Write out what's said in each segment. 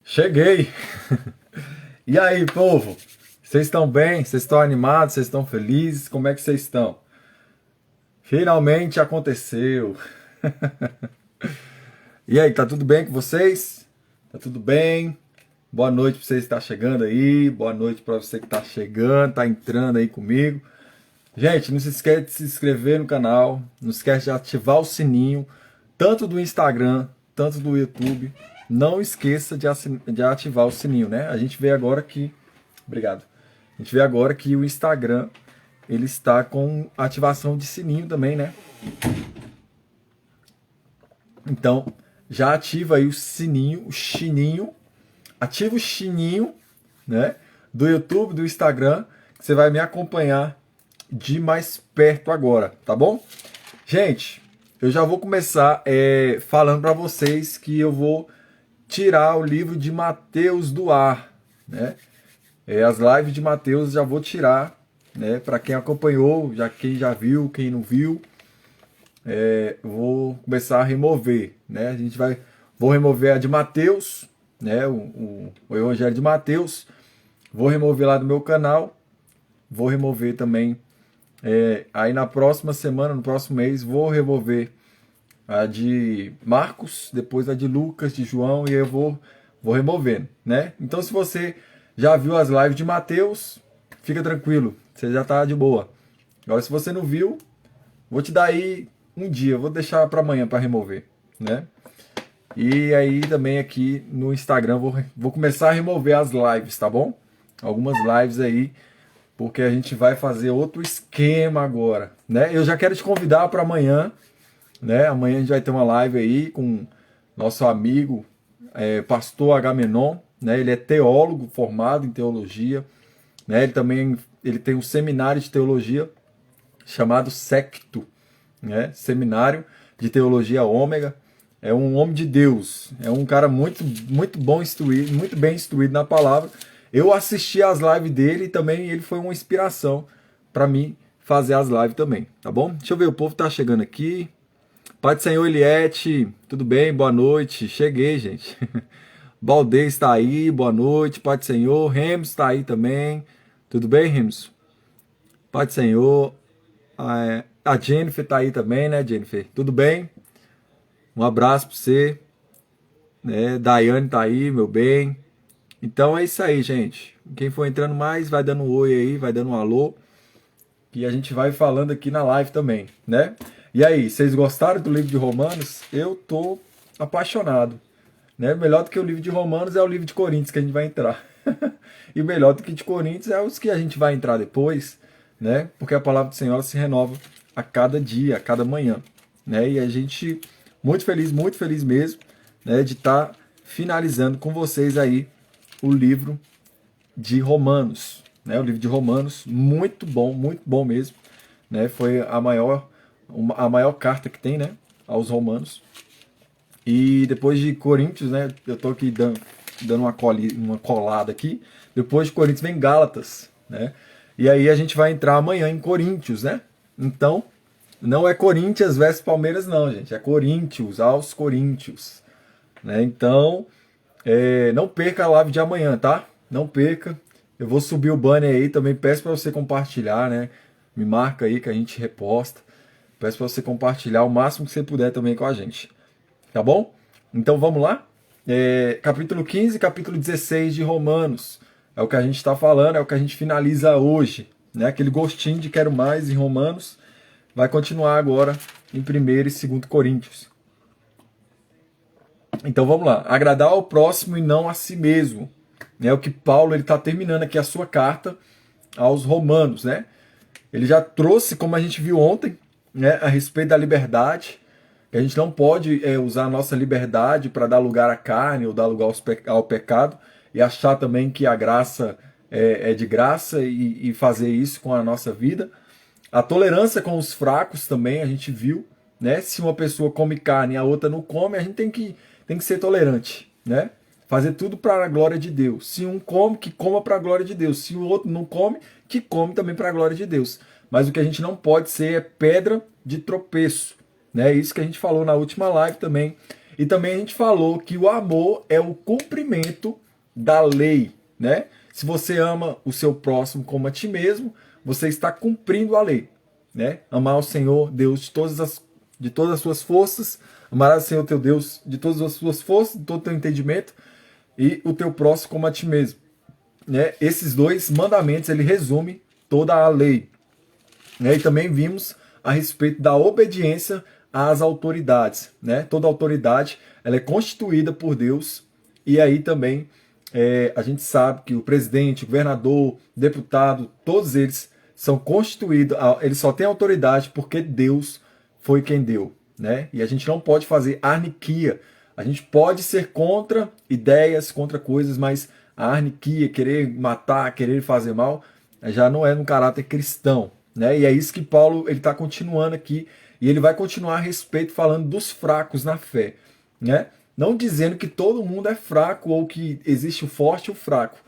Cheguei! E aí, povo? Vocês estão bem? Vocês estão animados? Vocês estão felizes? Como é que vocês estão? Finalmente aconteceu! E aí, tá tudo bem com vocês? Tá tudo bem? Boa noite pra você que está chegando aí. Boa noite pra você que tá chegando, tá entrando aí comigo. Gente, não se esquece de se inscrever no canal. Não esquece de ativar o sininho, tanto do Instagram, tanto do YouTube. Não esqueça de ativar o sininho, né? A gente vê agora que. Obrigado. A gente vê agora que o Instagram ele está com ativação de sininho também, né? Então, já ativa aí o sininho, o chininho. Ativa o chininho, né? Do YouTube, do Instagram, que você vai me acompanhar de mais perto agora, tá bom? Gente, eu já vou começar falando para vocês que eu vou tirar o livro de Mateus do ar, né? As lives de Mateus já vou tirar, né? Para quem acompanhou, já quem já viu, quem não viu, vou começar a remover, né? Vou remover a de Mateus, né? O Evangelho de Mateus, vou remover lá do meu canal, vou remover também aí na próxima semana, no próximo mês, vou remover a de Marcos, depois a de Lucas, de João, e eu vou removendo, né? Então, se você já viu as lives de Mateus, fica tranquilo, você já tá de boa. Agora, se você não viu, vou te dar aí um dia, vou deixar para amanhã para remover, né? E aí também aqui no Instagram vou começar a remover as lives, tá bom? Algumas lives aí, porque a gente vai fazer outro esquema agora, né? Eu já quero te convidar para amanhã, né? Amanhã a gente vai ter uma live aí com nosso amigo pastor Agamenon, né? Ele é teólogo formado em teologia, né? Ele tem um seminário de teologia chamado Secto, né? Seminário de Teologia Ômega. É um homem de Deus, é um cara muito bom instruído, muito bem instruído na palavra. Eu assisti às lives dele e também ele foi uma inspiração para mim fazer as lives também, tá bom? Deixa eu ver, o povo tá chegando aqui. Pai do Senhor Eliette, tudo bem? Boa noite. Cheguei, gente. Baldez está aí, boa noite. Pai do Senhor. Rems está aí também. Tudo bem, Rems? Pai do Senhor. A Jennifer está aí também, né, Jennifer? Tudo bem? Um abraço para você. Né? Daiane está aí, meu bem. Então é isso aí, gente. Quem for entrando mais, vai dando um oi aí, vai dando um alô. Que a gente vai falando aqui na live também, né? E aí, vocês gostaram do livro de Romanos? Eu tô apaixonado, né? Melhor do que o livro de Romanos é o livro de Coríntios que a gente vai entrar. E melhor do que de Coríntios é os que a gente vai entrar depois, né? Porque a palavra do Senhor se renova a cada dia, a cada manhã, né? E a gente muito feliz mesmo, né, de estar finalizando com vocês aí o livro de Romanos, né? O livro de Romanos, muito bom mesmo, né? Foi a maior carta que tem, né, aos Romanos. E depois de Coríntios, né, eu tô aqui dando uma colada aqui. Depois de Coríntios vem Gálatas, né? E aí a gente vai entrar amanhã em Coríntios, né? Então, não é Corinthians versus Palmeiras não, gente, é Coríntios aos Coríntios, né? Então, não perca a live de amanhã, tá? Não perca. Eu vou subir o banner aí, também peço para você compartilhar, né? Me marca aí que a gente reposta. Peço para você compartilhar o máximo que você puder também com a gente. Tá bom? Então vamos lá? Capítulo 15 e capítulo 16 de Romanos. É o que a gente está falando, é o que a gente finaliza hoje. Né? Aquele gostinho de quero mais em Romanos vai continuar agora em 1º e 2º Coríntios. Então vamos lá. Agradar ao próximo e não a si mesmo. É o que Paulo está terminando aqui a sua carta aos Romanos. Né? Ele já trouxe, como a gente viu ontem, né, a respeito da liberdade, que a gente não pode usar a nossa liberdade para dar lugar à carne ou dar lugar ao pecado e achar também que a graça é de graça e fazer isso com a nossa vida. A tolerância com os fracos também a gente viu, né? Se uma pessoa come carne e a outra não come, a gente tem que ser tolerante, né? Fazer tudo para a glória de Deus. Se um come, que coma para a glória de Deus. Se o outro não come, que come também para a glória de Deus. Mas o que a gente não pode ser é pedra de tropeço, né? Isso que a gente falou na última live também. E também a gente falou que o amor é o cumprimento da lei, né? Se você ama o seu próximo como a ti mesmo, você está cumprindo a lei, né? Amar o Senhor Deus de todas as suas forças, amarás o Senhor teu Deus de todas as suas forças, de todo o teu entendimento, e o teu próximo como a ti mesmo, né? Esses dois mandamentos, ele resume toda a lei, né? E também vimos a respeito da obediência às autoridades, né? Toda autoridade, ela é constituída por Deus, e aí também a gente sabe que o presidente, o governador, deputado, todos eles são constituídos, eles só têm autoridade porque Deus foi quem deu, né? E a gente não pode fazer arniquia. A gente pode ser contra ideias, contra coisas, mas a arniquia, querer matar, querer fazer mal, já não é no caráter cristão, né? E é isso que Paulo ele está continuando aqui, e ele vai continuar a respeito falando dos fracos na fé, né? Não dizendo que todo mundo é fraco ou que existe o forte e o fraco,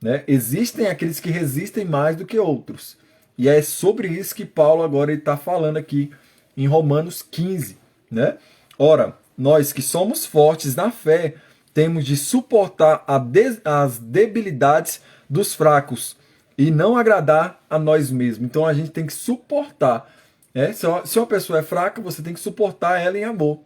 né? Existem aqueles que resistem mais do que outros. E é sobre isso que Paulo agora está falando aqui em Romanos 15, né? Ora, nós que somos fortes na fé, temos de suportar as debilidades dos fracos e não agradar a nós mesmos. Então a gente tem que suportar, né? Se uma pessoa é fraca, você tem que suportar ela em amor.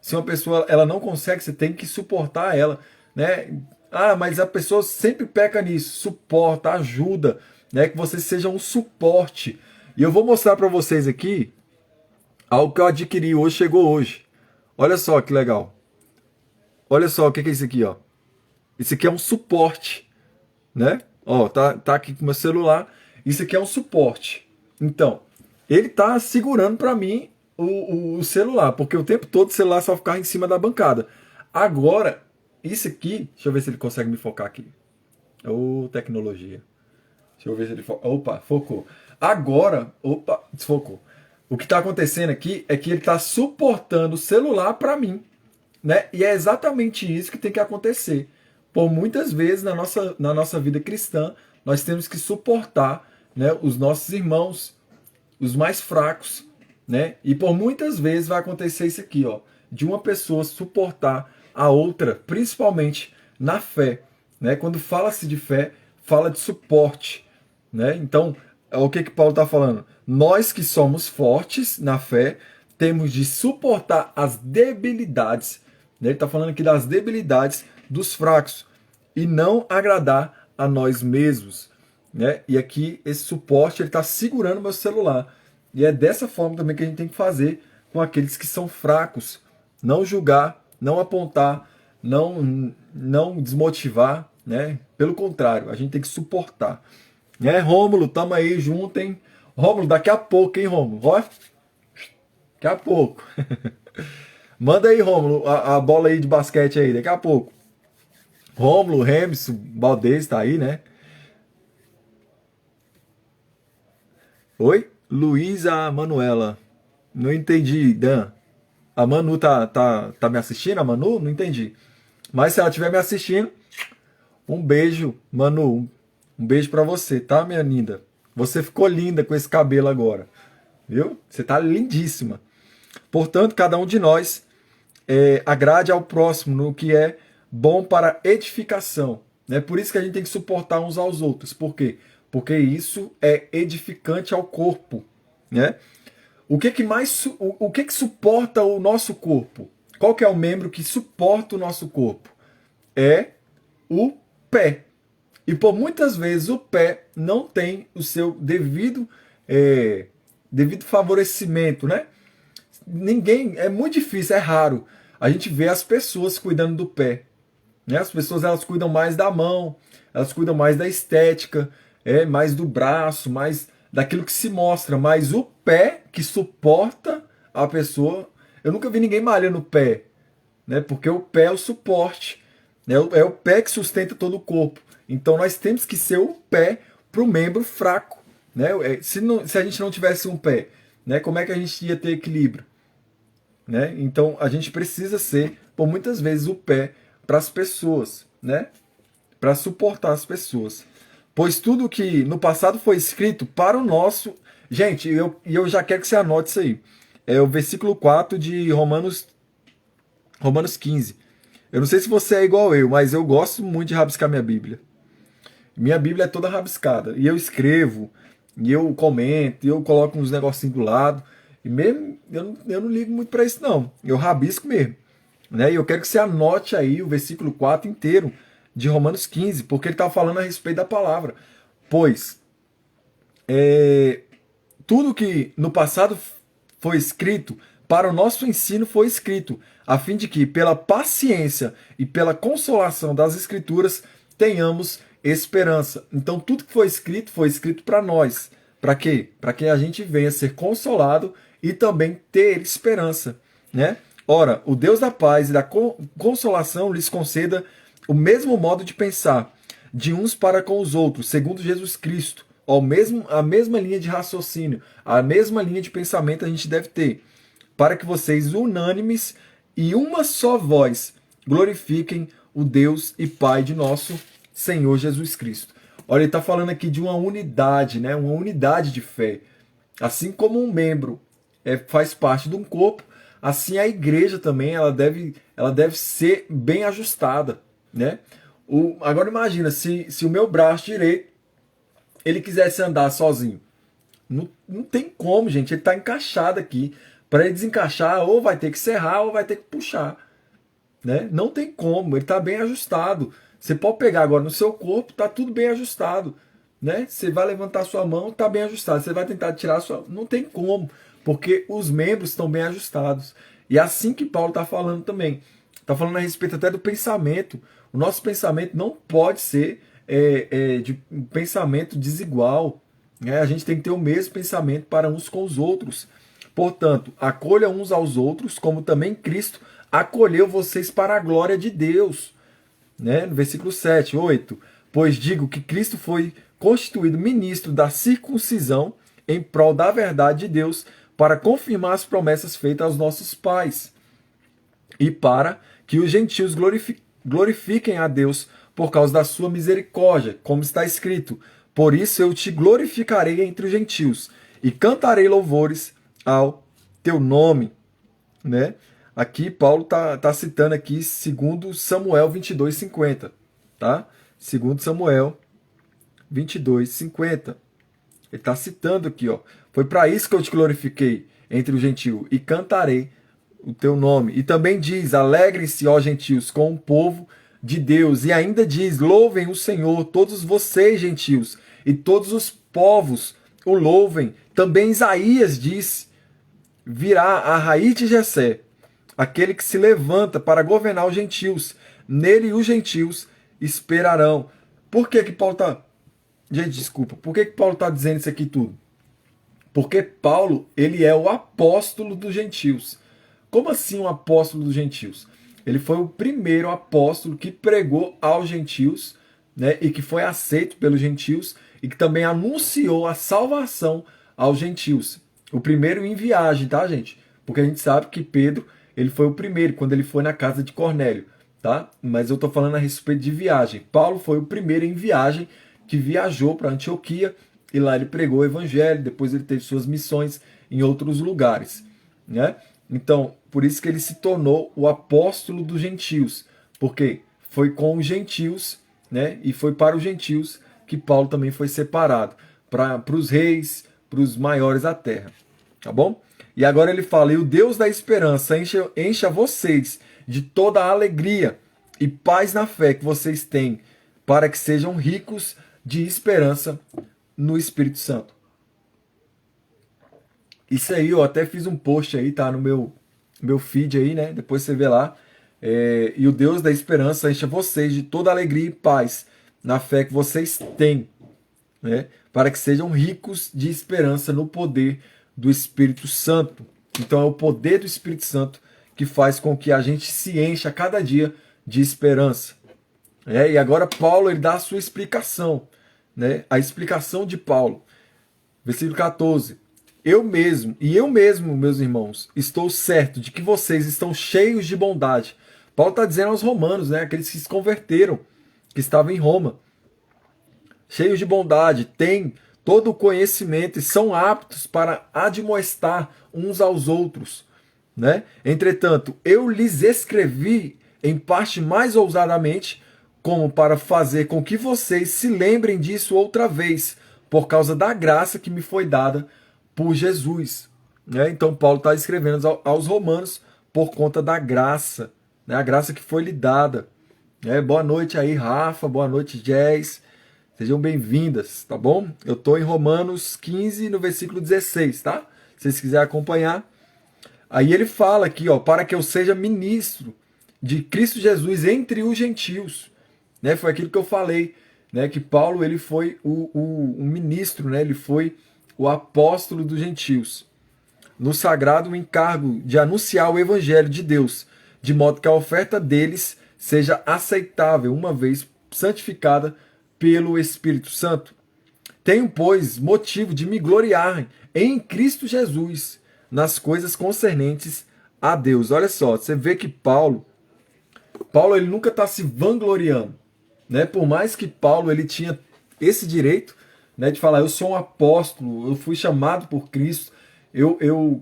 Se uma pessoa ela não consegue, você tem que suportar ela, né? Ah, mas a pessoa sempre peca nisso. Suporta, ajuda, né? Que você seja um suporte. E eu vou mostrar para vocês aqui algo que eu adquiri hoje, chegou hoje. Olha só que legal. Olha só o que é isso aqui, ó. Isso aqui é um suporte, né? Ó, tá aqui com meu celular. Isso aqui é um suporte. Então, ele tá segurando para mim o celular, porque o tempo todo o celular só ficava em cima da bancada. Agora, isso aqui, deixa eu ver se ele consegue me focar aqui. Ô, tecnologia. Deixa eu ver se ele foca. Opa, focou. Agora, opa, desfocou. O que está acontecendo aqui é que ele está suportando o celular para mim, né? E é exatamente isso que tem que acontecer. Por muitas vezes na nossa vida cristã, nós temos que suportar, né, os nossos irmãos, os mais fracos, né? E por muitas vezes vai acontecer isso aqui, ó, de uma pessoa suportar a outra, principalmente na fé, né? Quando fala-se de fé, fala de suporte, né? Então, o que Paulo está falando? Nós que somos fortes na fé, temos de suportar as debilidades, né? Ele está falando aqui das debilidades dos fracos e não agradar a nós mesmos, né? E aqui esse suporte ele está segurando meu celular. E é dessa forma também que a gente tem que fazer com aqueles que são fracos. Não julgar, não apontar, não desmotivar, né? Pelo contrário, a gente tem que suportar. Né, Rômulo, tamo aí junto, hein? Rômulo, daqui a pouco, hein, Rômulo? Ó, daqui a pouco. Manda aí, Rômulo, a bola aí de basquete aí, daqui a pouco. Rômulo, Remson, Baldez tá aí, né? Oi? Luísa Manuela. Não entendi, Dan. A Manu tá me assistindo, a Manu? Não entendi. Mas se ela estiver me assistindo, um beijo, Manu. Um beijo pra você, tá, minha linda? Você ficou linda com esse cabelo agora, viu? Você tá lindíssima. Portanto, cada um de nós agrade ao próximo no que é bom para edificação. Né? Por isso que a gente tem que suportar uns aos outros. Por quê? Porque isso é edificante ao corpo. Né? O que suporta o nosso corpo? Qual que é o membro que suporta o nosso corpo? É o pé. E por muitas vezes o pé não tem o seu devido favorecimento, né? Ninguém, é muito difícil, é raro a gente ver as pessoas cuidando do pé, né? As pessoas elas cuidam mais da mão, elas cuidam mais da estética, mais do braço, mais daquilo que se mostra, mas o pé que suporta a pessoa, eu nunca vi ninguém malhando o pé, né? Porque o pé é o suporte, né? É o pé que sustenta todo o corpo. Então nós temos que ser o pé para o membro fraco, né? Se a gente não tivesse um pé, né? Como é que a gente ia ter equilíbrio, né? Então a gente precisa ser, por muitas vezes, o pé para as pessoas, né? Para suportar as pessoas. Pois tudo que no passado foi escrito para o nosso... Gente, eu já quero que você anote isso aí. É o versículo 4 de Romanos Romanos 15. Eu não sei se você é igual eu, mas eu gosto muito de rabiscar minha Bíblia. Minha Bíblia é toda rabiscada. E eu escrevo, e eu comento, e eu coloco uns negocinhos do lado. E mesmo, eu não ligo muito para isso, não. Eu rabisco mesmo. Né? E eu quero que você anote aí o versículo 4 inteiro de Romanos 15, porque ele está falando a respeito da palavra. Pois, tudo que no passado foi escrito, para o nosso ensino foi escrito, a fim de que, pela paciência e pela consolação das Escrituras, tenhamos esperança. Então, tudo que foi escrito para nós. Para quê? Para que a gente venha ser consolado e também ter esperança, né? Ora, o Deus da paz e da consolação lhes conceda o mesmo modo de pensar, de uns para com os outros, segundo Jesus Cristo. A mesma linha de raciocínio, a mesma linha de pensamento a gente deve ter, para que vocês, unânimes e uma só voz, glorifiquem o Deus e Pai de nosso Senhor Jesus Cristo. Olha, ele está falando aqui de uma unidade, né? Uma unidade de fé. Assim como um membro faz parte de um corpo, assim a igreja também ela deve ser bem ajustada, né? Agora imagina, se o meu braço direito ele quisesse andar sozinho. Não tem como, gente. Ele está encaixado aqui. Para ele desencaixar, ou vai ter que serrar, ou vai ter que puxar. Né? Não tem como. Ele está bem ajustado. Você pode pegar agora no seu corpo, está tudo bem ajustado. Né? Você vai levantar sua mão, está bem ajustado. Você vai tentar tirar sua... Não tem como. Porque os membros estão bem ajustados. E é assim que Paulo está falando também. Está falando a respeito até do pensamento. O nosso pensamento não pode ser de um pensamento desigual. Né? A gente tem que ter o mesmo pensamento para uns com os outros. Portanto, acolha uns aos outros, como também Cristo acolheu vocês para a glória de Deus. Né? No versículo 7, 8. Pois digo que Cristo foi constituído ministro da circuncisão em prol da verdade de Deus, para confirmar as promessas feitas aos nossos pais, e para que os gentios glorifiquem a Deus por causa da sua misericórdia, como está escrito: por isso eu te glorificarei entre os gentios, e cantarei louvores ao teu nome. Né? Aqui Paulo tá citando aqui 2 Samuel 22:50. Tá? 2 Samuel 22:50. Ele está citando aqui, ó. Foi para isso que eu te glorifiquei entre os gentios, e cantarei o teu nome. E também diz: alegrem-se, ó gentios, com o povo de Deus. E ainda diz: louvem o Senhor, todos vocês, gentios, e todos os povos o louvem. Também Isaías diz: virá a raiz de Jessé, aquele que se levanta para governar os gentios. Nele os gentios esperarão. Por que Paulo está... Gente, desculpa. Por que Paulo está dizendo isso aqui tudo? Porque Paulo, ele é o apóstolo dos gentios. Como assim um apóstolo dos gentios? Ele foi o primeiro apóstolo que pregou aos gentios, né, e que foi aceito pelos gentios, e que também anunciou a salvação aos gentios. O primeiro em viagem, tá, gente? Porque a gente sabe que Pedro, ele foi o primeiro quando ele foi na casa de Cornélio, tá? Mas eu estou falando a respeito de viagem. Paulo foi o primeiro em viagem que viajou para Antioquia, e lá ele pregou o evangelho. Depois ele teve suas missões em outros lugares, né? Então, por isso que ele se tornou o apóstolo dos gentios, porque foi com os gentios, né? E foi para os gentios que Paulo também foi separado, para os reis, para os maiores da terra, tá bom? E agora ele fala: e o Deus da esperança encha vocês de toda a alegria e paz na fé que vocês têm, para que sejam ricos de esperança no Espírito Santo. Isso aí, eu até fiz um post aí, tá no meu feed aí, né? Depois você vê lá. E o Deus da esperança encha vocês de toda alegria e paz na fé que vocês têm, né? Para que sejam ricos de esperança no poder do Espírito Santo. Então é o poder do Espírito Santo que faz com que a gente se encha a cada dia de esperança. E agora Paulo, ele dá a sua explicação, né? A explicação de Paulo. Versículo 14. Eu mesmo, meus irmãos, estou certo de que vocês estão cheios de bondade. Paulo está dizendo aos romanos, né? Aqueles que se converteram, que estavam em Roma. Cheios de bondade, têm todo o conhecimento e são aptos para admoestar uns aos outros. né? Entretanto, eu lhes escrevi em parte mais ousadamente, como para fazer com que vocês se lembrem disso outra vez, por causa da graça que me foi dada por Jesus. Né? Então, Paulo está escrevendo aos romanos por conta da graça, né? A graça que foi lhe dada. Boa noite aí, Rafa, boa noite, Jazz. Sejam bem-vindas, tá bom? Eu estou em Romanos 15, no versículo 16, tá? Se vocês quiserem acompanhar. Aí ele fala aqui, ó, para que eu seja ministro de Cristo Jesus entre os gentios. Né? Foi aquilo que eu falei, né? Que Paulo ele foi o ministro, né? Ele foi o apóstolo dos gentios. No sagrado encargo de anunciar o evangelho de Deus, de modo que a oferta deles seja aceitável, uma vez santificada pelo Espírito Santo. Tenho, pois, motivo de me gloriar em Cristo Jesus, nas coisas concernentes a Deus. Olha só, você vê que Paulo ele nunca está se vangloriando, né? Por mais que Paulo ele tinha esse direito, né, de falar, eu sou um apóstolo, eu fui chamado por Cristo,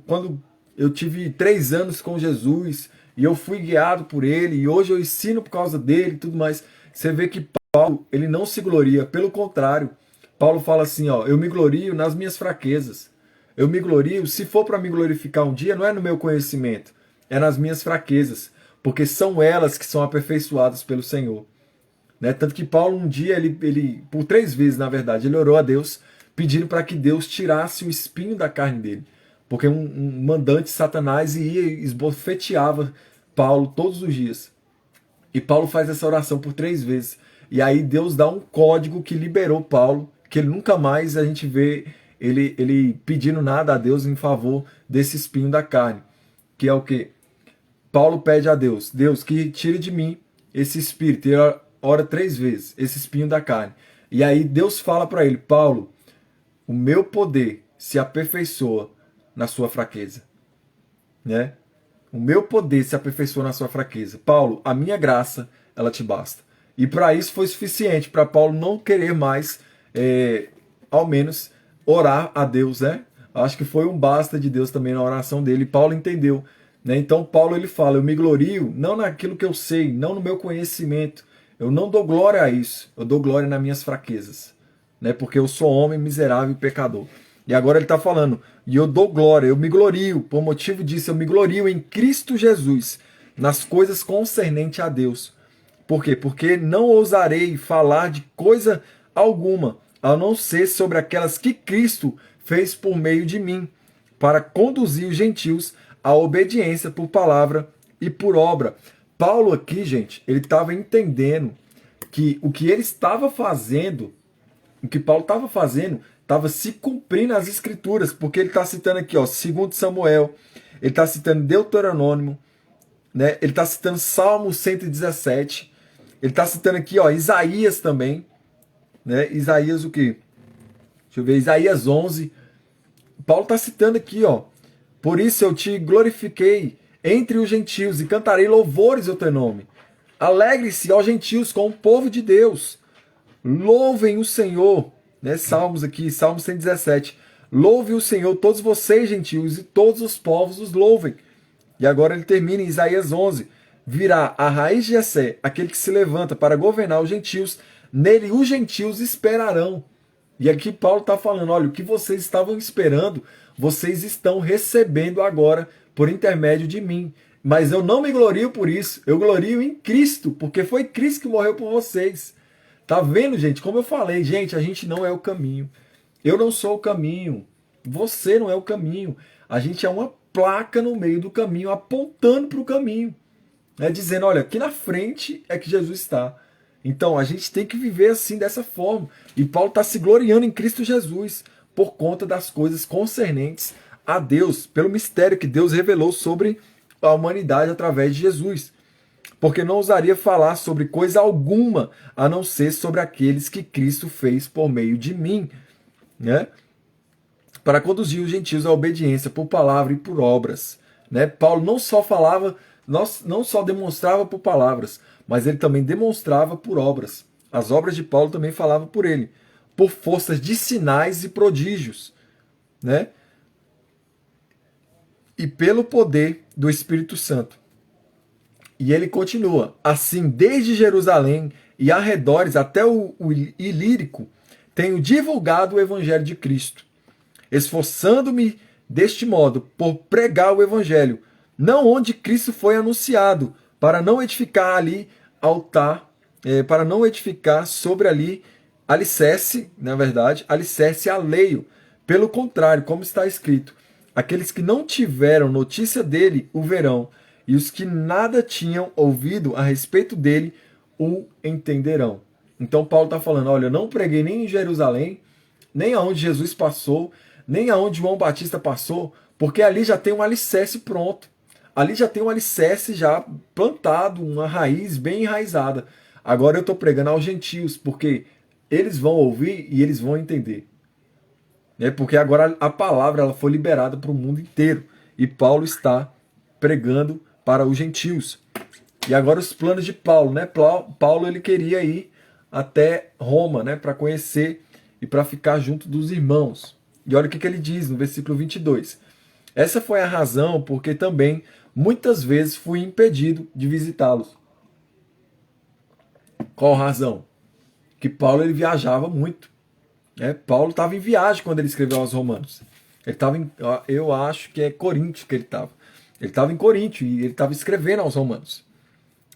quando eu tive 3 anos com Jesus e eu fui guiado por ele e hoje eu ensino por causa dele e tudo mais. Você vê que Paulo ele não se gloria, pelo contrário, Paulo fala assim, ó, eu me glorio nas minhas fraquezas. Eu me glorio, se for para me glorificar um dia, não é no meu conhecimento, é nas minhas fraquezas, porque são elas que são aperfeiçoadas pelo Senhor. Né? Tanto que Paulo um dia, ele por 3 vezes, na verdade, ele orou a Deus pedindo para que Deus tirasse o espinho da carne dele. Porque um mandante Satanás ia e esbofeteava Paulo todos os dias. E Paulo faz essa oração por 3 vezes. E aí Deus dá um código que liberou Paulo, que ele nunca mais a gente vê ele pedindo nada a Deus em favor desse espinho da carne. Que é o que? Paulo pede a Deus, Deus, que tire de mim esse espírito. E ele ora 3 vezes, esse espinho da carne. E aí Deus fala para ele, Paulo, o meu poder se aperfeiçoa na sua fraqueza. Né? O meu poder se aperfeiçoa na sua fraqueza. Paulo, a minha graça, ela te basta. E para isso foi suficiente, para Paulo não querer mais, ao menos, orar a Deus, né? Acho que foi um basta de Deus também na oração dele. E Paulo entendeu. Né? Então Paulo ele fala, eu me glorio não naquilo que eu sei, não no meu conhecimento. Eu não dou glória a isso. Eu dou glória nas minhas fraquezas. Né? Porque eu sou homem miserável e pecador. E agora ele está falando, e eu dou glória, eu me glorio, por motivo disso, eu me glorio em Cristo Jesus, nas coisas concernentes a Deus. Por quê? Porque não ousarei falar de coisa alguma, a não ser sobre aquelas que Cristo fez por meio de mim, para conduzir os gentios à obediência por palavra e por obra. Paulo aqui, gente, ele estava entendendo que o que ele estava fazendo, o que Paulo estava fazendo, estava se cumprindo as escrituras, porque ele está citando aqui, ó, 2 Samuel, ele está citando Deuteronômio, né? Ele está citando Salmo 117, ele está citando aqui, ó, Isaías também, né? Isaías o quê? Deixa eu ver, Isaías 11. Paulo está citando aqui, ó, por isso eu te glorifiquei entre os gentios e cantarei louvores ao teu nome. Alegre-se, ó gentios, com o povo de Deus. Louvem o Senhor, né? Salmos aqui, Salmo 117. Louve o Senhor, todos vocês, gentios, e todos os povos os louvem. E agora ele termina em Isaías 11. Virá a raiz de Jessé, aquele que se levanta para governar os gentios. Nele os gentios esperarão. E aqui Paulo está falando, olha, o que vocês estavam esperando, vocês estão recebendo agora por intermédio de mim. Mas eu não me glorio por isso, eu glorio em Cristo, porque foi Cristo que morreu por vocês. Tá vendo, gente? Como eu falei, gente, a gente não é o caminho. Eu não sou o caminho. Você não é o caminho. A gente é uma placa no meio do caminho, apontando para o caminho. Né? Dizendo, olha, aqui na frente é que Jesus está. Então, a gente tem que viver assim, dessa forma. E Paulo está se gloriando em Cristo Jesus, por conta das coisas concernentes a Deus, pelo mistério que Deus revelou sobre a humanidade através de Jesus. Porque não ousaria falar sobre coisa alguma, a não ser sobre aqueles que Cristo fez por meio de mim, né? Para conduzir os gentios à obediência por palavra e por obras. Né? Paulo não só falava, não só demonstrava por palavras, mas ele também demonstrava por obras. As obras de Paulo também falavam por ele, por forças de sinais e prodígios. Né? e pelo poder do Espírito Santo. E ele continua, assim, desde Jerusalém e arredores até o Ilírico, tenho divulgado o evangelho de Cristo, esforçando-me deste modo por pregar o evangelho, não onde Cristo foi anunciado, para não edificar ali altar, para não edificar sobre ali alicerce, na verdade, alicerce alheio. Pelo contrário, como está escrito, aqueles que não tiveram notícia dele o verão, e os que nada tinham ouvido a respeito dele o entenderão. Então Paulo está falando, olha, eu não preguei nem em Jerusalém, nem aonde Jesus passou, nem aonde João Batista passou, porque ali já tem um alicerce pronto. Ali já tem um alicerce já plantado, uma raiz bem enraizada. Agora eu estou pregando aos gentios, porque eles vão ouvir e eles vão entender. Porque agora a palavra ela foi liberada para o mundo inteiro. E Paulo está pregando para os gentios. E agora os planos de Paulo, né? Paulo ele queria ir até Roma, né? Para conhecer e para ficar junto dos irmãos. E olha o que ele diz no versículo 22. Essa foi a razão porque também muitas vezes fui impedido de visitá-los. Qual razão? Que Paulo ele viajava muito. Paulo estava em viagem quando ele escreveu aos Romanos. Ele estava eu acho que é Coríntio que ele estava. Ele estava em Coríntio e ele estava escrevendo aos Romanos.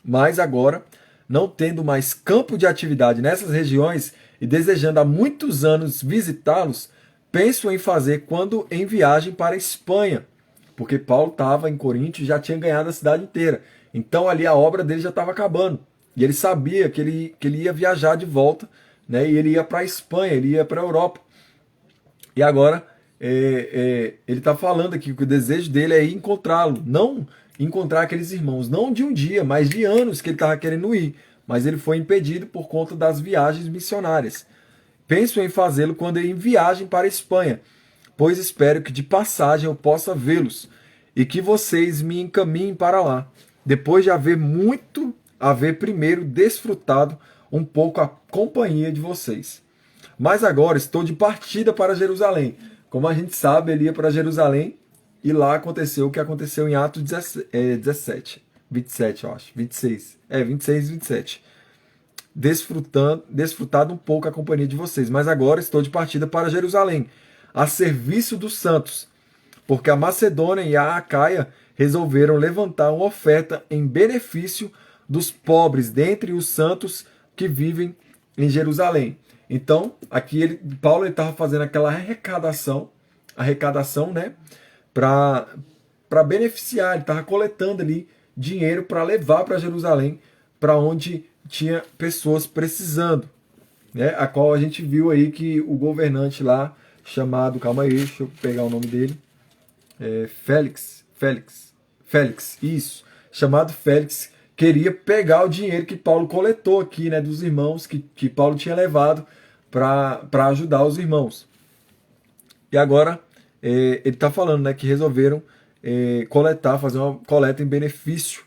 Mas agora, não tendo mais campo de atividade nessas regiões e desejando há muitos anos visitá-los, penso em fazer quando em viagem para a Espanha. Porque Paulo estava em Coríntio e já tinha ganhado a cidade inteira. Então ali a obra dele já estava acabando. E ele sabia que ele ia viajar de volta, né? E ele ia para a Espanha, ele ia para a Europa. E agora ele está falando aqui que o desejo dele é ir encontrá-lo, não encontrar aqueles irmãos, não de um dia, mas de anos que ele estava querendo ir. Mas ele foi impedido por conta das viagens missionárias. Penso em fazê-lo quando em viagem para a Espanha, pois espero que de passagem eu possa vê-los e que vocês me encaminhem para lá, depois de haver primeiro desfrutado um pouco a companhia de vocês. Mas agora estou de partida para Jerusalém. Como a gente sabe, ele ia para Jerusalém e lá aconteceu o que aconteceu em Atos 27, eu acho, 26. 26 e 27. Desfrutado um pouco a companhia de vocês. Mas agora estou de partida para Jerusalém, a serviço dos santos, porque a Macedônia e a Acaia resolveram levantar uma oferta em benefício dos pobres dentre os santos que vivem em Jerusalém. Então, aqui Paulo estava fazendo aquela arrecadação, né, para beneficiar, ele estava coletando ali dinheiro para levar para Jerusalém, para onde tinha pessoas precisando, né, a qual a gente viu aí que o governante lá, chamado, calma aí, deixa eu pegar o nome dele, Félix, isso, chamado Félix, queria pegar o dinheiro que Paulo coletou aqui, né, dos irmãos, que Paulo tinha levado para ajudar os irmãos. E agora ele está falando, né, que resolveram fazer uma coleta em benefício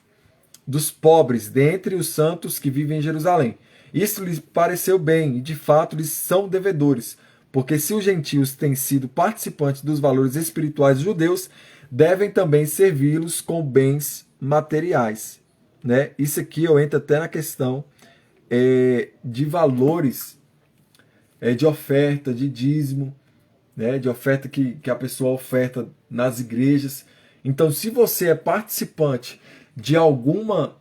dos pobres dentre os santos que vivem em Jerusalém. Isso lhes pareceu bem e de fato eles são devedores, porque se os gentios têm sido participantes dos valores espirituais judeus, devem também servi-los com bens materiais. Né? Isso aqui eu entro até na questão de valores, de oferta, de dízimo, né? De oferta que a pessoa oferta nas igrejas. Então, se você é participante de alguma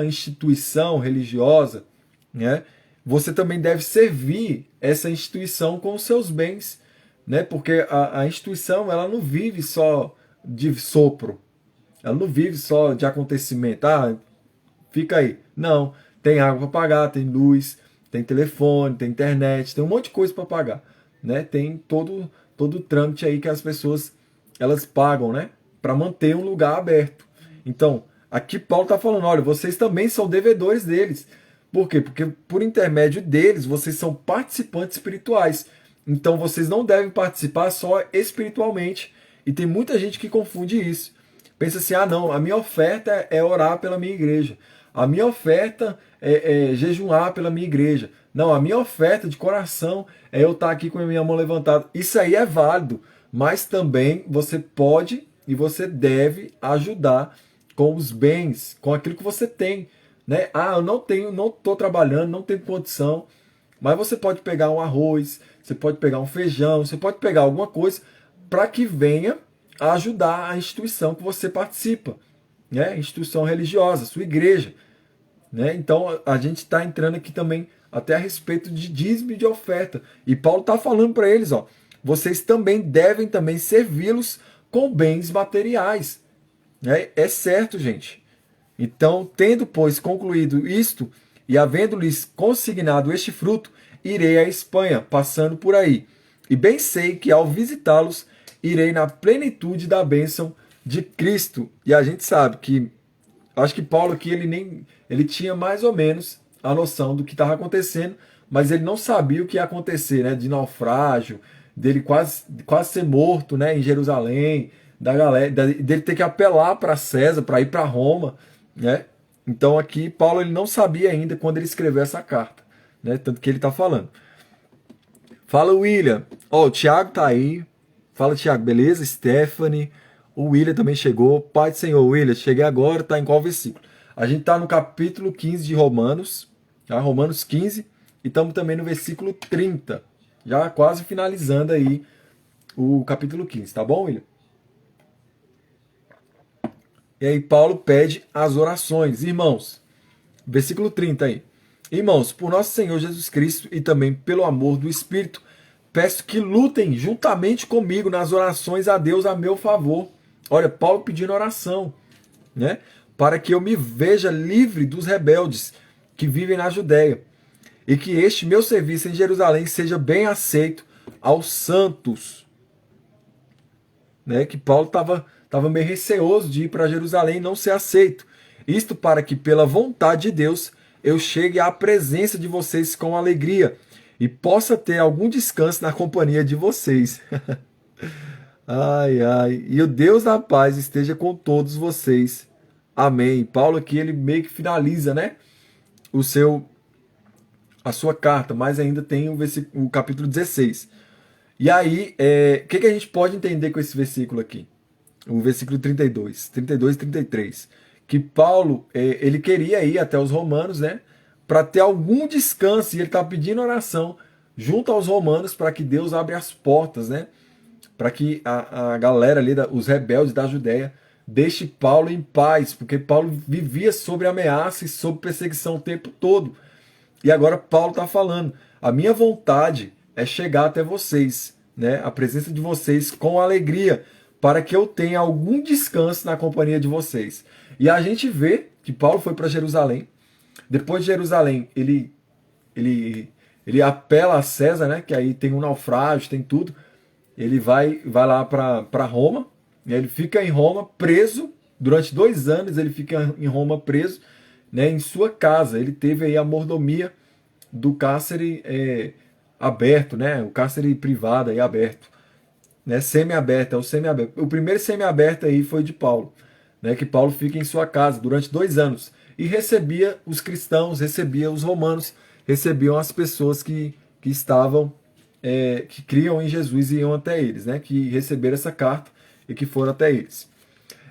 instituição religiosa, né? Você também deve servir essa instituição com os seus bens, né? Porque a instituição ela não vive só de sopro, ela não vive só de acontecimento. Fica aí. Não, tem água para pagar, tem luz, tem telefone, tem internet, tem um monte de coisa para pagar, né? Tem todo o trâmite aí que as pessoas elas pagam, né? Para manter um lugar aberto. Então, aqui Paulo está falando, olha, vocês também são devedores deles. Por quê? Porque por intermédio deles, vocês são participantes espirituais. Então, vocês não devem participar só espiritualmente. E tem muita gente que confunde isso. Pensa assim, não, a minha oferta é orar pela minha igreja. A minha oferta é jejuar pela minha igreja. Não, a minha oferta de coração é eu estar aqui com a minha mão levantada. Isso aí é válido, mas também você pode e você deve ajudar com os bens, com aquilo que você tem, né? Ah, eu não tenho, não estou trabalhando, não tenho condição, mas você pode pegar um arroz, você pode pegar um feijão, você pode pegar alguma coisa para que venha ajudar a instituição que você participa, né? Instituição religiosa, sua igreja, né? Então a gente está entrando aqui também até a respeito de dízimo e de oferta. E Paulo está falando para eles, ó, vocês também devem também servi-los com bens materiais. Né? É certo, gente. Então, tendo, pois, concluído isto, e havendo-lhes consignado este fruto, irei à Espanha, passando por aí. E bem sei que ao visitá-los, irei na plenitude da bênção de Cristo. E a gente sabe que, acho que Paulo aqui, ele tinha mais ou menos a noção do que estava acontecendo, mas ele não sabia o que ia acontecer, né? De naufrágio, dele quase ser morto, né? Em Jerusalém, da galera, dele ter que apelar para César, para ir para Roma, né? Então aqui Paulo ele não sabia ainda quando ele escreveu essa carta, né? Tanto que ele está falando. Fala, William. Ó, o Thiago tá aí. Fala, Thiago, beleza? Stephanie. O William também chegou. Pai do Senhor, William, cheguei agora, tá em qual versículo? A gente tá no capítulo 15 de Romanos, tá? Romanos 15, e estamos também no versículo 30. Já quase finalizando aí o capítulo 15, tá bom, William? E aí Paulo pede as orações. Irmãos, versículo 30 aí. Irmãos, por nosso Senhor Jesus Cristo e também pelo amor do Espírito, peço que lutem juntamente comigo nas orações a Deus a meu favor. Olha, Paulo pedindo oração, né? Para que eu me veja livre dos rebeldes que vivem na Judéia, e que este meu serviço em Jerusalém seja bem aceito aos santos. Né? Que Paulo estava meio receoso de ir para Jerusalém e não ser aceito. Isto para que, pela vontade de Deus, eu chegue à presença de vocês com alegria e possa ter algum descanso na companhia de vocês. Ai, ai. E o Deus da paz esteja com todos vocês. Amém. Paulo aqui, ele meio que finaliza, né? A sua carta, mas ainda tem o capítulo 16. E aí, o que a gente pode entender com esse versículo aqui? O versículo 32 e 33. Que Paulo, ele queria ir até os romanos, né? Para ter algum descanso, e ele está pedindo oração junto aos romanos para que Deus abra as portas, né? Para que a galera ali, os rebeldes da Judéia, deixe Paulo em paz, porque Paulo vivia sob ameaça e sob perseguição o tempo todo. E agora Paulo está falando, a minha vontade é chegar até vocês, né? A presença de vocês com alegria, para que eu tenha algum descanso na companhia de vocês. E a gente vê que Paulo foi para Jerusalém. Depois de Jerusalém, ele apela a César, né? Que aí tem um naufrágio, tem tudo. Ele vai lá para Roma. Né? Ele fica em Roma preso. Durante 2 anos ele fica em Roma preso, né? Em sua casa. Ele teve aí a mordomia do cárcere aberto, né? O cárcere privado aí aberto. Né, semi-aberto, é o semi-aberto. O primeiro semi-aberto aí foi de Paulo, né, que Paulo fica em sua casa durante 2 anos e recebia os cristãos, recebia os romanos, recebiam as pessoas que estavam, que criam em Jesus e iam até eles, né, que receberam essa carta e que foram até eles.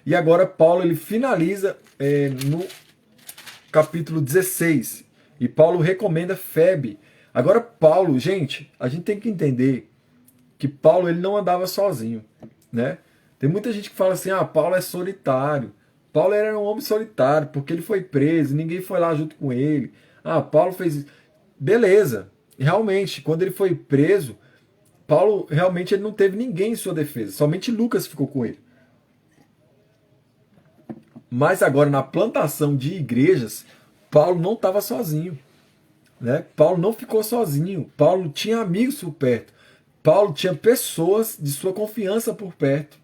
E agora Paulo ele finaliza no capítulo 16 e Paulo recomenda Febe. Agora Paulo, gente, a gente tem que entender que Paulo ele não andava sozinho, né? Tem muita gente que fala assim, Paulo é solitário. Paulo era um homem solitário, porque ele foi preso, ninguém foi lá junto com ele. Paulo fez isso. Beleza. Realmente, quando ele foi preso, Paulo realmente ele não teve ninguém em sua defesa, somente Lucas ficou com ele. Mas agora na plantação de igrejas, Paulo não estava sozinho, né? Paulo não ficou sozinho. Paulo tinha amigos por perto. Paulo tinha pessoas de sua confiança por perto.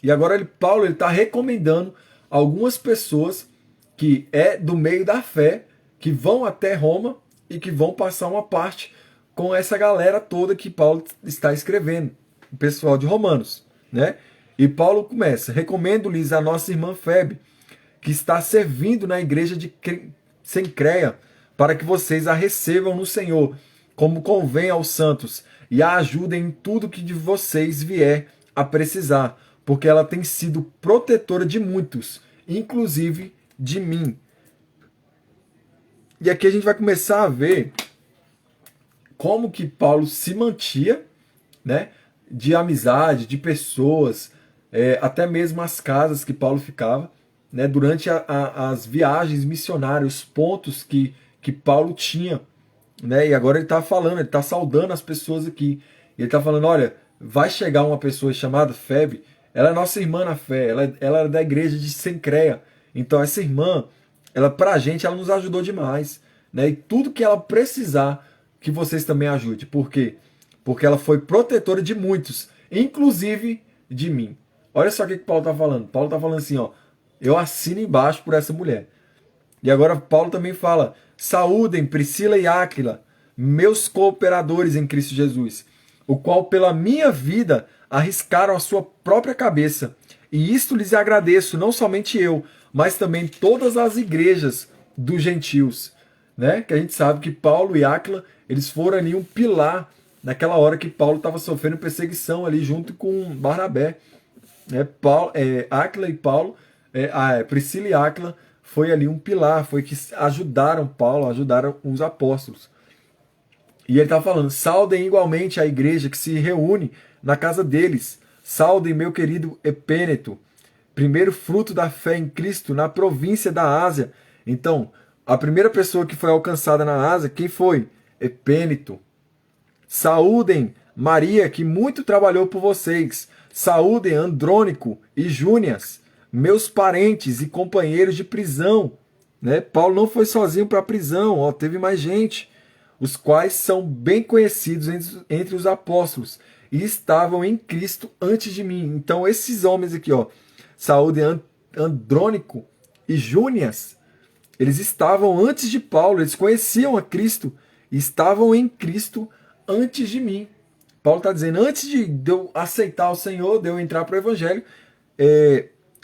E agora Paulo está recomendando algumas pessoas que do meio da fé, que vão até Roma e que vão passar uma parte com essa galera toda que Paulo está escrevendo, o pessoal de Romanos, né? E Paulo começa, recomendo-lhes a nossa irmã Febe, que está servindo na igreja de Cencreia, para que vocês a recebam no Senhor, como convém aos santos, e a ajudem em tudo que de vocês vier a precisar, porque ela tem sido protetora de muitos, inclusive de mim. E aqui a gente vai começar a ver como que Paulo se mantia, né, de amizade, de pessoas, até mesmo as casas que Paulo ficava, né, durante as viagens missionárias, os pontos que Paulo tinha, né, e agora ele está falando, ele está saudando as pessoas aqui, ele está falando, olha, vai chegar uma pessoa chamada Febe, ela é nossa irmã na fé, ela é da igreja de Cencreia, então essa irmã, ela pra gente, ela nos ajudou demais, né, e tudo que ela precisar, que vocês também ajudem, por quê? Porque ela foi protetora de muitos, inclusive de mim. Olha só o que Paulo está falando. Paulo está falando assim, ó, eu assino embaixo por essa mulher. E agora Paulo também fala, saúdem Priscila e Áquila, meus cooperadores em Cristo Jesus, o qual pela minha vida arriscaram a sua própria cabeça. E isto lhes agradeço, não somente eu, mas também todas as igrejas dos gentios. Né? Que a gente sabe que Paulo e Áquila, eles foram ali um pilar naquela hora que Paulo estava sofrendo perseguição ali junto com Barnabé. Áquila e Paulo, Priscila e Áquila foi ali um pilar, foi que ajudaram Paulo, ajudaram os apóstolos. E ele está falando, saudem igualmente a igreja que se reúne na casa deles. Saudem meu querido Epêneto, primeiro fruto da fé em Cristo na província da Ásia. Então, a primeira pessoa que foi alcançada na Ásia, quem foi? Epêneto. Saúdem Maria, que muito trabalhou por vocês. Saúdem Andrônico e Júnias, meus parentes e companheiros de prisão. Né? Paulo não foi sozinho para a prisão, ó, teve mais gente, os quais são bem conhecidos entre os apóstolos e estavam em Cristo antes de mim. Então esses homens aqui, ó, saúdem Andrônico e Júnias, eles estavam antes de Paulo, eles conheciam a Cristo e estavam em Cristo antes de mim. Paulo está dizendo, antes de eu aceitar o Senhor, de eu entrar para o Evangelho,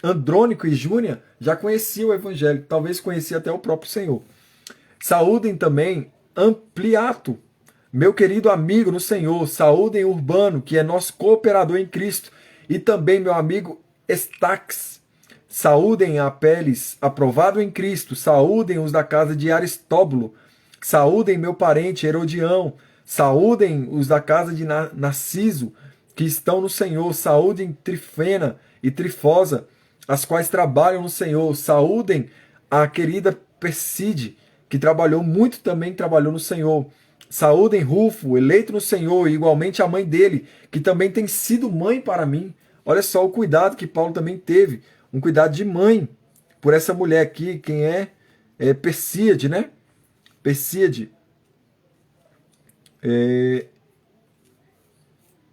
Andrônico e Júnia já conheciam o Evangelho, talvez conhecia até o próprio Senhor. Saúdem também Ampliato, meu querido amigo no Senhor. Saúdem Urbano, que é nosso cooperador em Cristo, e também meu amigo Estaques. Saúdem a Apeles, aprovado em Cristo. Saúdem os da casa de Aristóbulo. Saúdem meu parente Herodião. Saúdem os da casa de Narciso, que estão no Senhor. Saúdem Trifena e Trifosa, as quais trabalham no Senhor. Saúdem a querida Perside, que trabalhou muito também, trabalhou no Senhor. Saúdem Rufo, eleito no Senhor, e igualmente a mãe dele, que também tem sido mãe para mim. Olha só o cuidado que Paulo também teve, um cuidado de mãe por essa mulher aqui, quem é? Persíade, né? Persíade.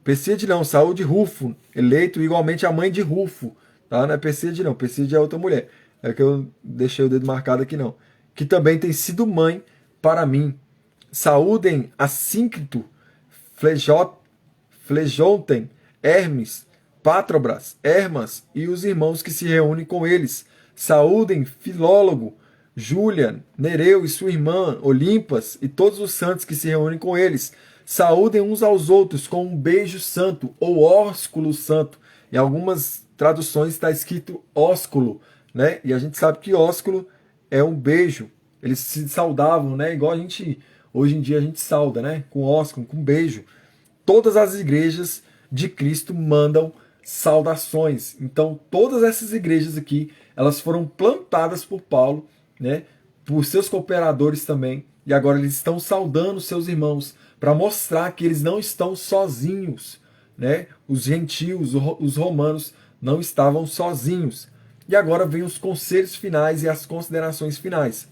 Persíade não, saúde Rufo, eleito igualmente a mãe de Rufo. Tá? Não é Persíade não, Persíade é outra mulher. É que eu deixei o dedo marcado aqui não. Que também tem sido mãe para mim. Saúdem Assíncrito, Flejontem, Hermes, Patrobras, Hermas e os irmãos que se reúnem com eles. Saúdem Filólogo, Júlia, Nereu e sua irmã, Olimpas, e todos os santos que se reúnem com eles. Saúdem uns aos outros com um beijo santo, ou ósculo santo. Em algumas traduções está escrito ósculo, né? E a gente sabe que ósculo é um beijo. Eles se saudavam, né? Igual a gente, hoje em dia a gente sauda, né? Com ósculo, com beijo. Todas as igrejas de Cristo mandam saudações. Então, todas essas igrejas aqui, elas foram plantadas por Paulo, né? Por seus cooperadores também. E agora eles estão saudando seus irmãos para mostrar que eles não estão sozinhos, né? Os gentios, os romanos não estavam sozinhos. E agora vem os conselhos finais e as considerações finais.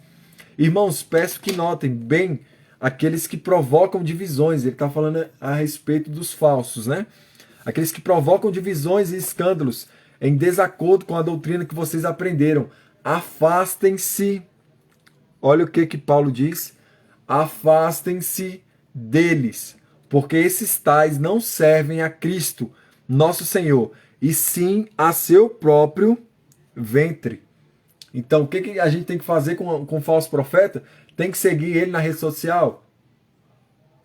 Irmãos, peço que notem bem aqueles que provocam divisões. Ele está falando a respeito dos falsos, né? Aqueles que provocam divisões e escândalos em desacordo com a doutrina que vocês aprenderam. Afastem-se. Olha o que Paulo diz. Afastem-se deles, porque esses tais não servem a Cristo, nosso Senhor, e sim a seu próprio ventre. Então, o que a gente tem que fazer com o falso profeta? Tem que seguir ele na rede social?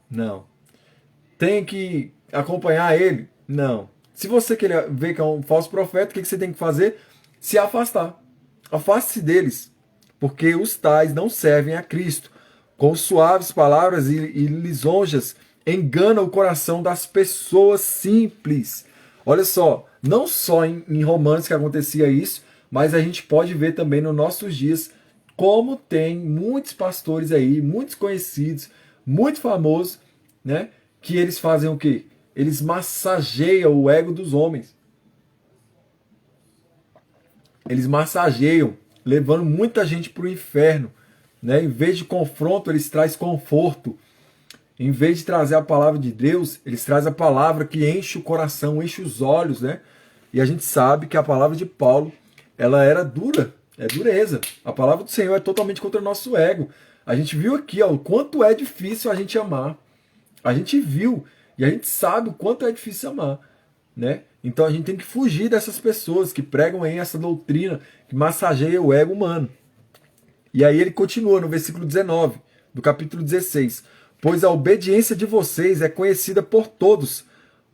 Não. Tem que acompanhar ele? Não. Se você quer ver que é um falso profeta, o que você tem que fazer? Se afastar. Afaste-se deles, porque os tais não servem a Cristo. Com suaves palavras e lisonjas, engana o coração das pessoas simples. Olha só, não só em Romanos que acontecia isso, mas a gente pode ver também nos nossos dias como tem muitos pastores aí, muitos conhecidos, muito famosos, né? Que eles fazem o quê? Eles massageiam o ego dos homens. Eles massageiam, levando muita gente para o inferno. Né? Em vez de confronto, eles trazem conforto. Em vez de trazer a palavra de Deus, eles trazem a palavra que enche o coração, enche os olhos, né? E a gente sabe que a palavra de Paulo, ela era dura, é dureza. A palavra do Senhor é totalmente contra o nosso ego. A gente viu aqui, ó, o quanto é difícil a gente amar. A gente viu e a gente sabe o quanto é difícil amar, né? Então a gente tem que fugir dessas pessoas que pregam aí essa doutrina que massageia o ego humano. E aí ele continua no versículo 19 do capítulo 16. Pois a obediência de vocês é conhecida por todos.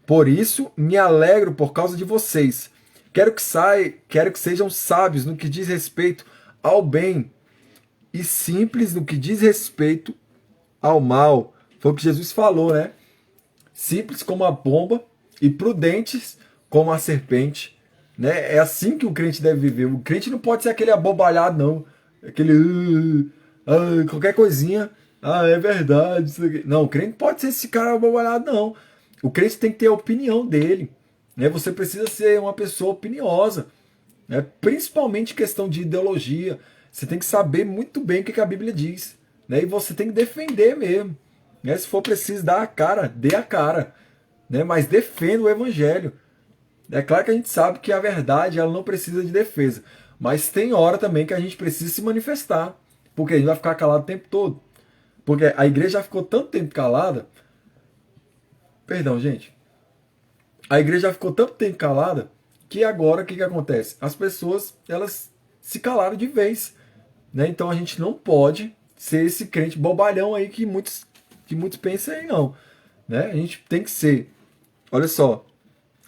Por isso me alegro por causa de vocês. Quero que sejam sábios no que diz respeito ao bem e simples no que diz respeito ao mal. Foi o que Jesus falou, né? Simples como a pomba e prudentes como a serpente. Né? É assim que o crente deve viver. O crente não pode ser aquele abobalhado, não. Aquele... qualquer coisinha... é verdade. Isso aqui. Não, o crente pode ser esse cara abobalhado, não. O crente tem que ter a opinião dele. Né? Você precisa ser uma pessoa opiniosa. Né? Principalmente questão de ideologia. Você tem que saber muito bem o que a Bíblia diz. Né? E você tem que defender mesmo. Né? Se for preciso dar a cara, dê a cara. Né? Mas defenda o evangelho. É claro que a gente sabe que a verdade ela não precisa de defesa. Mas tem hora também que a gente precisa se manifestar. Porque a gente vai ficar calado o tempo todo. Porque a igreja já ficou tanto tempo calada. Perdão, gente. A igreja já ficou tanto tempo calada que agora o que acontece? As pessoas elas se calaram de vez. Né? Então a gente não pode ser esse crente bobalhão aí que muitos pensam aí, não. Né? A gente tem que ser, olha só,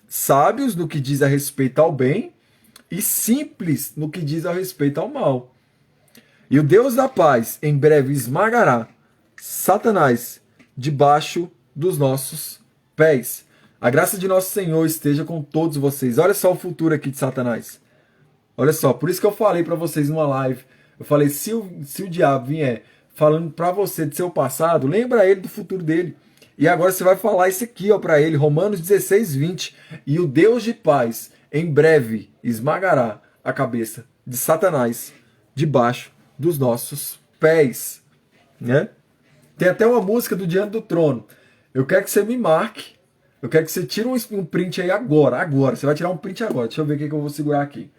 sábios no que diz a respeito ao bem e simples no que diz a respeito ao mal. E o Deus da paz em breve esmagará Satanás debaixo dos nossos pés. A graça de nosso Senhor esteja com todos vocês. Olha só o futuro aqui de Satanás. Olha só, por isso que eu falei para vocês numa live. Eu falei, se o diabo vier falando para você de seu passado, lembra ele do futuro dele. E agora você vai falar isso aqui para ele, Romanos 16, 20. E o Deus de paz em breve esmagará a cabeça de Satanás debaixo dos nossos pés. Né? Tem até uma música do Diante do Trono. Eu quero que você me marque. Eu quero que você tire um print aí agora. Agora. Você vai tirar um print agora. Deixa eu ver o que eu vou segurar aqui.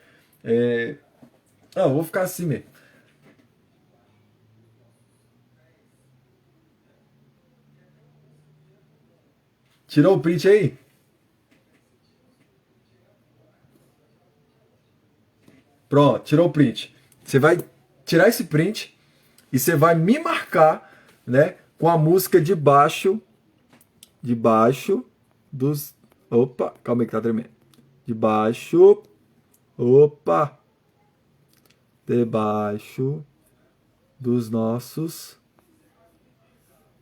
Eu vou ficar assim mesmo. Tirou o print aí? Pronto, tirou o print. Você vai tirar esse print e você vai me marcar, né, com a música debaixo dos... Opa, calma aí que tá tremendo. Debaixo dos nossos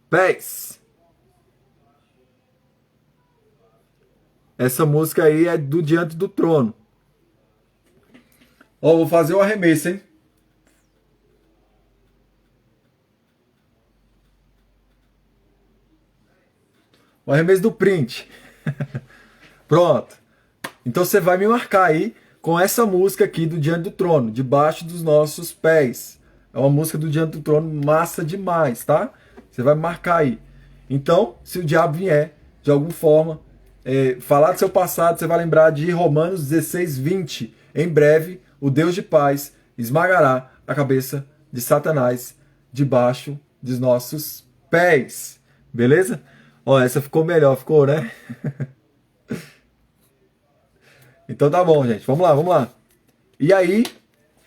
pés. Essa música aí é do Diante do Trono. Ó, vou fazer o arremesso, hein? O arremesso do print. Pronto. Então você vai me marcar aí com essa música aqui do Diante do Trono, debaixo dos nossos pés. É uma música do Diante do Trono massa demais, tá? Você vai me marcar aí. Então, se o diabo vier, de alguma forma, falar do seu passado, você vai lembrar de Romanos 16, 20. Em breve, o Deus de paz esmagará a cabeça de Satanás debaixo dos nossos pés. Beleza? Ó, essa ficou melhor, ficou, né? Então tá bom, gente. Vamos lá, vamos lá. E aí,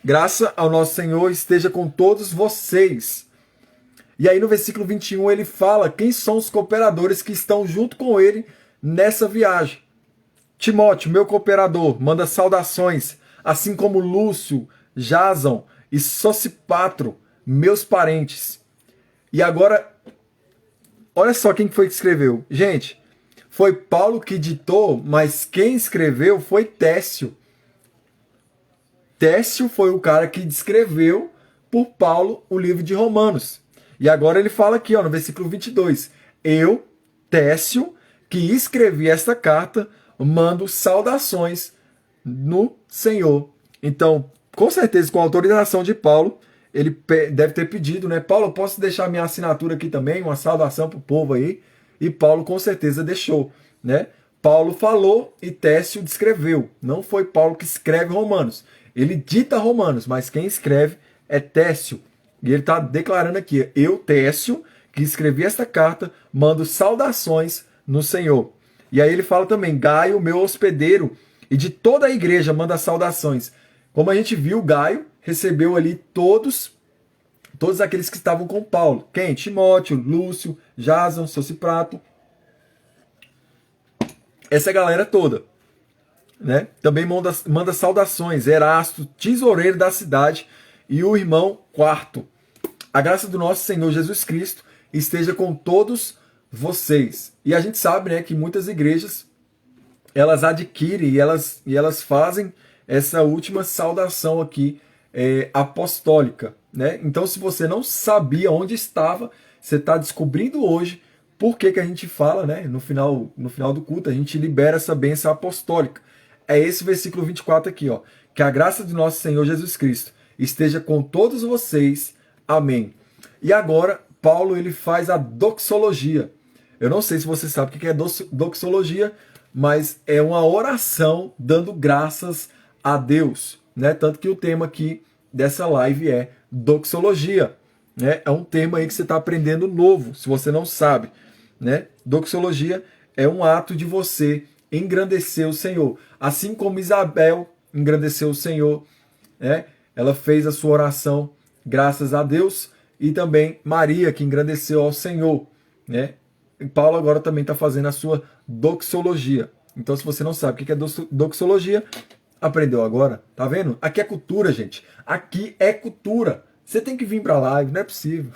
graça ao nosso Senhor esteja com todos vocês. E aí no versículo 21 ele fala quem são os cooperadores que estão junto com ele nessa viagem. Timóteo, meu cooperador, manda saudações, assim como Lúcio, Jason e Sosipatro, meus parentes. E agora, olha só quem foi que escreveu. Gente, foi Paulo que ditou, mas quem escreveu foi Técio. Técio foi o cara que descreveu por Paulo o livro de Romanos. E agora ele fala aqui, ó, no versículo 22. Eu, Técio, que escrevi esta carta, mando saudações no Senhor. Então, com certeza, com a autorização de Paulo, ele deve ter pedido, né? Paulo, eu posso deixar minha assinatura aqui também, uma saudação para o povo aí? E Paulo com certeza deixou, né? Paulo falou e Técio descreveu. Não foi Paulo que escreve Romanos. Ele dita Romanos, mas quem escreve é Técio. E ele está declarando aqui, eu, Técio, que escrevi esta carta, mando saudações no Senhor. E aí ele fala também, Gaio, meu hospedeiro, e de toda a igreja manda saudações. Como a gente viu, Gaio recebeu ali todos aqueles que estavam com Paulo. Quem? Timóteo, Lúcio, Jason, Sosiprato. Essa galera toda. Né? Também manda saudações, Erasto, tesoureiro da cidade, e o irmão Quarto. A graça do nosso Senhor Jesus Cristo esteja com todos vocês. E a gente sabe, né, que muitas igrejas elas adquirem e elas fazem essa última saudação aqui apostólica, né? Então, se você não sabia onde estava, você está descobrindo hoje por que a gente fala, né? No final do culto, a gente libera essa bênção apostólica. É esse versículo 24 aqui, ó. Que a graça do nosso Senhor Jesus Cristo esteja com todos vocês. Amém. E agora, Paulo ele faz a doxologia. Eu não sei se você sabe o que é doxologia, mas é uma oração dando graças a Deus, né? Tanto que o tema aqui dessa live é doxologia, né? É um tema aí que você está aprendendo novo, se você não sabe, né? Doxologia é um ato de você engrandecer o Senhor, assim como Isabel engrandeceu o Senhor, né? Ela fez a sua oração graças a Deus, e também Maria que engrandeceu ao Senhor, né? E Paulo agora também está fazendo a sua doxologia. Então, se você não sabe o que é doxologia, aprendeu agora, tá vendo? Aqui é cultura, gente. Aqui é cultura. Você tem que vir para a live, não é possível.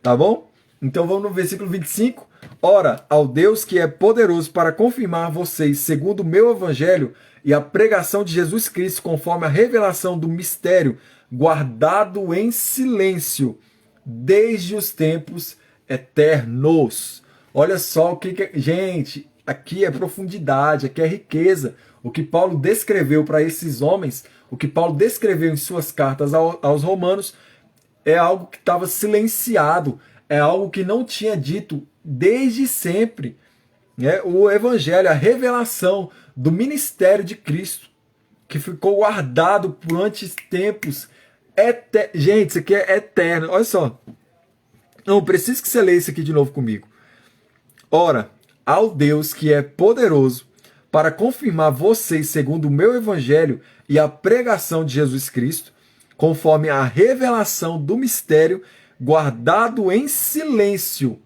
Tá bom? Então vamos no versículo 25. Ora, ao Deus que é poderoso para confirmar vocês segundo o meu evangelho e a pregação de Jesus Cristo conforme a revelação do mistério guardado em silêncio desde os tempos eternos. Olha só o que gente, aqui é profundidade, aqui é riqueza. O que Paulo descreveu para esses homens, o que Paulo descreveu em suas cartas aos romanos, é algo que estava silenciado, é algo que não tinha dito desde sempre. Né? O evangelho, a revelação do ministério de Cristo, que ficou guardado durante tempos. Gente, isso aqui é eterno. Olha só. Não, preciso que você leia isso aqui de novo comigo. Ora, ao Deus que é poderoso para confirmar vocês segundo o meu evangelho e a pregação de Jesus Cristo, conforme a revelação do mistério guardado em silêncio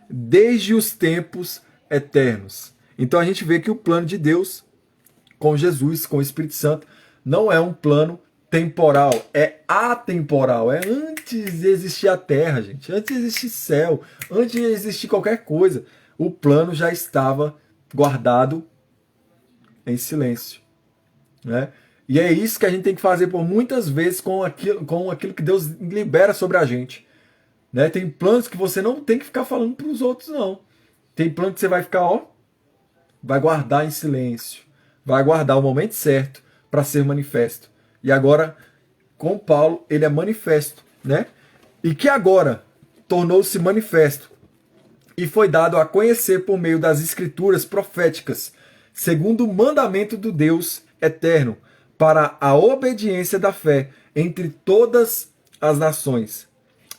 desde os tempos eternos. Então a gente vê que o plano de Deus com Jesus, com o Espírito Santo, não é um plano temporal, é atemporal, é antes de existir a terra, gente, antes de existir céu, antes de existir qualquer coisa, o plano já estava guardado em silêncio, né? E é isso que a gente tem que fazer por muitas vezes com aquilo que Deus libera sobre a gente, né? Tem planos que você não tem que ficar falando para os outros, não. Tem plano que você vai ficar, ó, vai guardar em silêncio, vai guardar o momento certo para ser manifesto. E agora, com Paulo, ele é manifesto, né? E que agora tornou-se manifesto e foi dado a conhecer por meio das escrituras proféticas, segundo o mandamento do Deus eterno, para a obediência da fé entre todas as nações.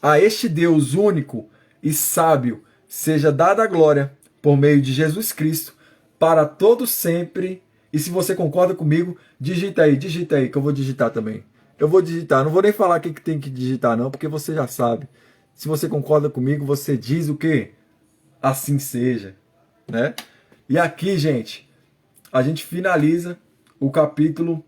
A este Deus único e sábio seja dada a glória por meio de Jesus Cristo para todos sempre. E se você concorda comigo, digita aí, que eu vou digitar também. Eu vou digitar, não vou nem falar o que tem que digitar não, porque você já sabe. Se você concorda comigo, você diz o quê? Assim seja, né? E aqui, gente, a gente finaliza o capítulo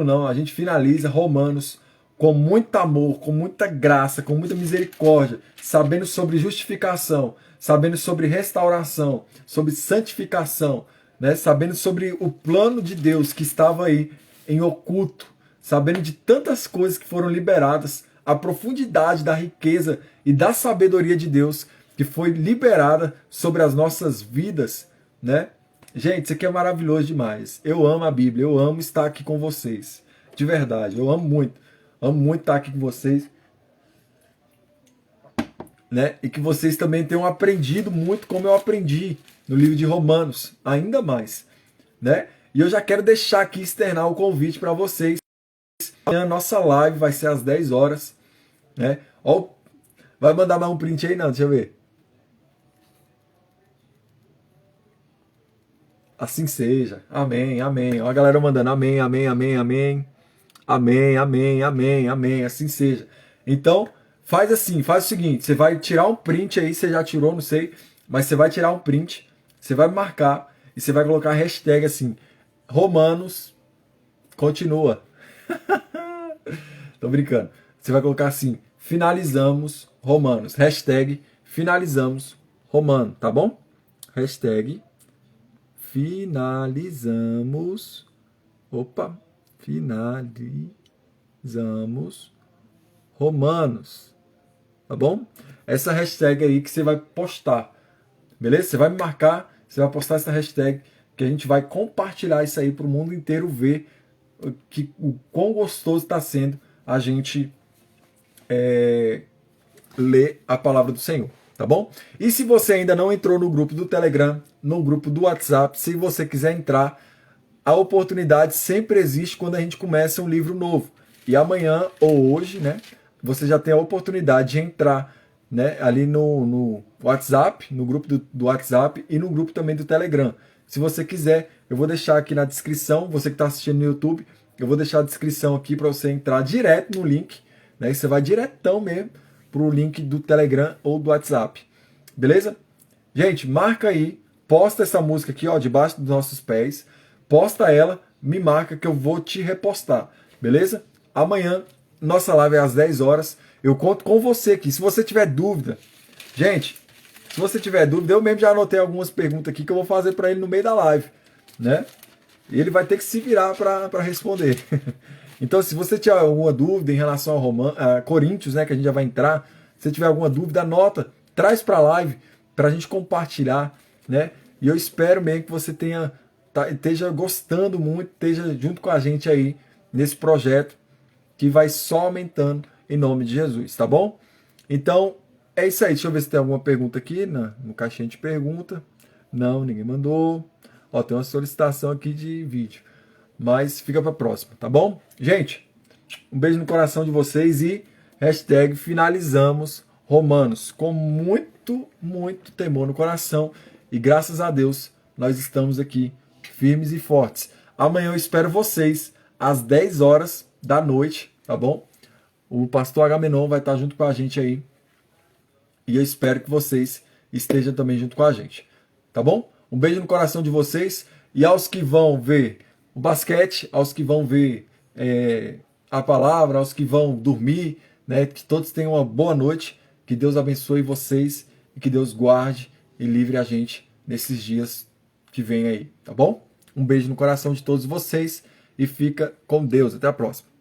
não, a gente finaliza Romanos com muito amor, com muita graça, com muita misericórdia, sabendo sobre justificação, sabendo sobre restauração, sobre santificação, né? Sabendo sobre o plano de Deus que estava aí em oculto, sabendo de tantas coisas que foram liberadas, a profundidade da riqueza e da sabedoria de Deus que foi liberada sobre as nossas vidas, né? Gente, isso aqui é maravilhoso demais. Eu amo a Bíblia, eu amo estar aqui com vocês. De verdade, eu amo muito. Amo muito estar aqui com vocês. Né? E que vocês também tenham aprendido muito como eu aprendi no livro de Romanos, ainda mais. Né? E eu já quero deixar aqui, externar o convite para vocês. Amanhã a nossa live vai ser às 10 horas. Né? Ó, vai mandar mais um print aí? Não, deixa eu ver. Assim seja. Amém, amém. Ó a galera mandando amém, amém, amém, amém. Amém, amém, amém, amém. Assim seja. Então, faz assim, faz o seguinte, você vai tirar um print aí, você já tirou, não sei, mas você vai tirar um print, você vai marcar e você vai colocar a hashtag assim, Romanos continua. Tô brincando. Você vai colocar assim, finalizamos Romanos. Hashtag finalizamos Romano, tá bom? Hashtag finalizamos. Opa, finalizamos Romanos. Tá bom? Essa hashtag aí que você vai postar. Beleza? Você vai me marcar, você vai postar essa hashtag que a gente vai compartilhar isso aí para o mundo inteiro ver o quão gostoso está sendo a gente ler a palavra do Senhor. Tá bom? E se você ainda não entrou no grupo do Telegram, no grupo do WhatsApp, se você quiser entrar, a oportunidade sempre existe quando a gente começa um livro novo. E amanhã ou hoje, né, você já tem a oportunidade de entrar, né, ali no WhatsApp, no grupo do WhatsApp e no grupo também do Telegram. Se você quiser, eu vou deixar aqui na descrição, você que está assistindo no YouTube, eu vou deixar a descrição aqui para você entrar direto no link, né, e você vai diretão mesmo para o link do Telegram ou do WhatsApp. Beleza? Gente, marca aí, posta essa música aqui, ó, debaixo dos nossos pés, posta ela, me marca que eu vou te repostar, beleza? Amanhã, nossa live é às 10 horas, eu conto com você aqui. Se você tiver dúvida, gente, se você tiver dúvida, eu mesmo já anotei algumas perguntas aqui que eu vou fazer para ele no meio da live, né? E ele vai ter que se virar para responder. Então, se você tiver alguma dúvida em relação a Coríntios, né, que a gente já vai entrar, se tiver alguma dúvida, anota, traz para a live, para a gente compartilhar, né? E eu espero mesmo que você esteja gostando muito, esteja junto com a gente aí nesse projeto que vai só aumentando em nome de Jesus, tá bom? Então, é isso aí. Deixa eu ver se tem alguma pergunta aqui no caixinha de pergunta. Não, ninguém mandou. Ó, tem uma solicitação aqui de vídeo. Mas fica para próxima, tá bom? Gente, um beijo no coração de vocês e hashtag finalizamos Romanos com muito, muito temor no coração. E graças a Deus, nós estamos aqui firmes e fortes. Amanhã eu espero vocês às 10 horas da noite, tá bom? O pastor Agamenon vai estar junto com a gente aí. E eu espero que vocês estejam também junto com a gente, tá bom? Um beijo no coração de vocês. E aos que vão ver o basquete, aos que vão ver a palavra, aos que vão dormir, né? Que todos tenham uma boa noite. Que Deus abençoe vocês e que Deus guarde e livre a gente nesses dias que vem aí, tá bom? Um beijo no coração de todos vocês e fica com Deus. Até a próxima.